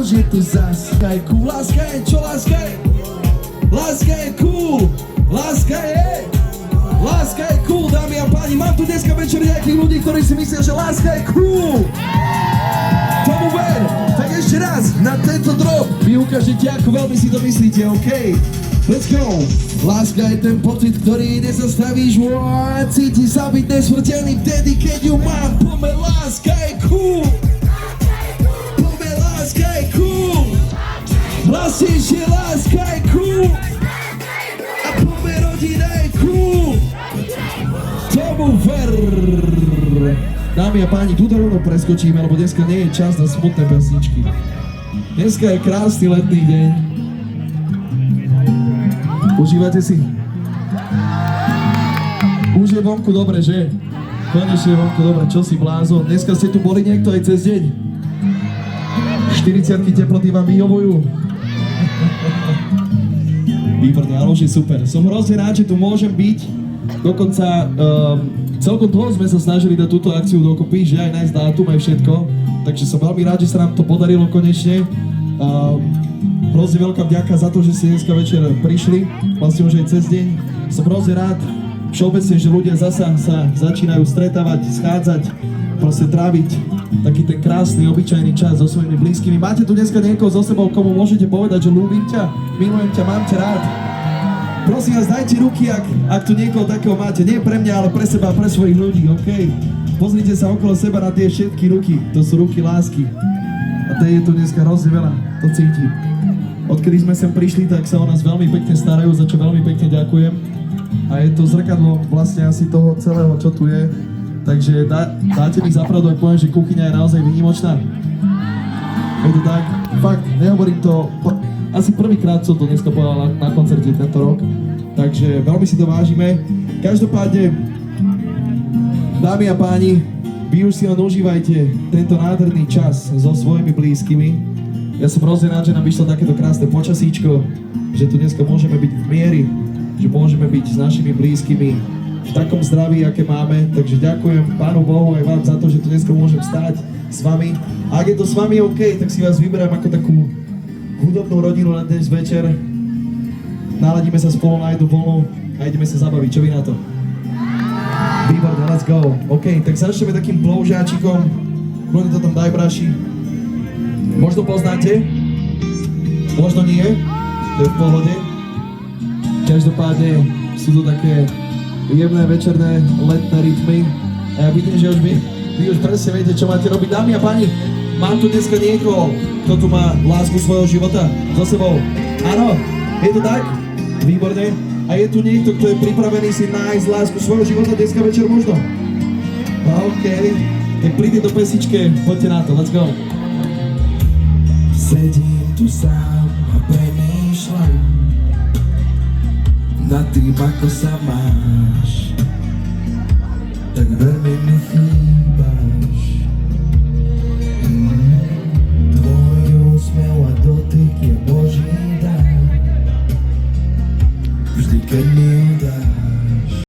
že tu zas je cool. Láska je, čo láska je? Láska je cool. Láska je cool, dámy a páni. Mám tu dneska večer nejakých ľudí, ktorí si myslia, že láska je cool. Tomu ver. Tak ešte raz, na tento drop vy ukážete, ako veľmi si to myslíte, OK? Let's go. Láska je ten pocit, ktorý nezastavíš. Cítiš sa byť nesmrteľný vtedy, keď ju mám. Poďme, láska je cool. Poďme, láska je cool. Hlasíš, že láska je cool. A poďme, rodina je cool. Tomu ver. Dámy a páni, tuto rovno preskočíme, lebo dneska nie je čas na smutné pesničky. Dneska je krásny letný deň. Užívate si. Už je vonku dobre, že? Konečne je vonku dobre, čo si blázon. Dneska ste tu boli niekto aj cez deň? 40-ky teploty vám vyhovujú? Výborné, ale už je super. Som hrozne rád, že tu môžem byť. Dokonca celkom dlho sme sa snažili dať túto akciu dokopy, že aj nájsť dátum, aj všetko. Takže som veľmi rád, že sa nám to podarilo konečne. Hrozne veľká vďaka za to, že ste dneska večer prišli, vlastne už aj cez deň. Som hrozne rád všeobecne, že ľudia zasa sa začínajú stretávať, schádzať, proste tráviť taký ten krásny, obyčajný čas so svojimi blízkymi. Máte tu dneska niekoho so sebou, komu môžete povedať, že ľúbim ťa, milujem ťa, mám ťa rád? Prosím vás, dajte ruky, ak tu niekoho takého máte. Nie pre mňa, ale pre seba a pre svojich ľudí, OK? Pozrite sa okolo seba na tie všetky ruky. To sú ruky lásky. A to je tu dneska hrozne veľa, to cítim. Odkedy sme sem prišli, tak sa o nás veľmi pekne starajú, za čo veľmi pekne ďakujem. A je to zrkadlo vlastne asi toho celého, čo tu je. Takže dáte mi za pravdu, ak poviem, že kuchyňa je naozaj výnimočná. Je to tak? Fakt, nehovorím to... Asi prvýkrát som to dneska povedal na koncerte tento rok, takže veľmi si to vážime. Každopádne, dámy a páni, vy už si len užívajte tento nádherný čas so svojimi blízkymi. Ja som hrozne rád, že nám vyšlo takéto krásne počasíčko, že tu dneska môžeme byť v miery, že môžeme byť s našimi blízkymi v takom zdraví, aké máme. Takže ďakujem Pánu Bohu aj vám za to, že tu dneska môžem stáť s vami. A ak je to s vami OK, tak si vás vyberám ako takú hudobnú rodinu na dnes večer. Naladíme sa spolu na jednu vlnu a ideme sa zabaviť. Čo vy na to? Výborné, let's go. OK, tak začneme takým ploužáčikom. Kľudne to tam daj, braši. Možno poznáte, možno nie, to je v pohode. Každopádne sú to také jemné večerné letné rytmy. A ja vidím, že vy už presne viete, čo máte robiť. Dámy a páni, mám tu dneska niekoho, kto tu má lásku svojho života so sebou. Áno, je to tak? Výborne. A je tu niekto, kto je pripravený si nájsť lásku svojho života dneska večer možno? OK, tak príďte do pesničke, poďte na to, let's go. Sedím tu sám a premýšľam nad tým, ako sa máš. Tak veľmi mi chýbaš. Tvoj úsmev a dotyk je Boží dar. Vždy, keď mi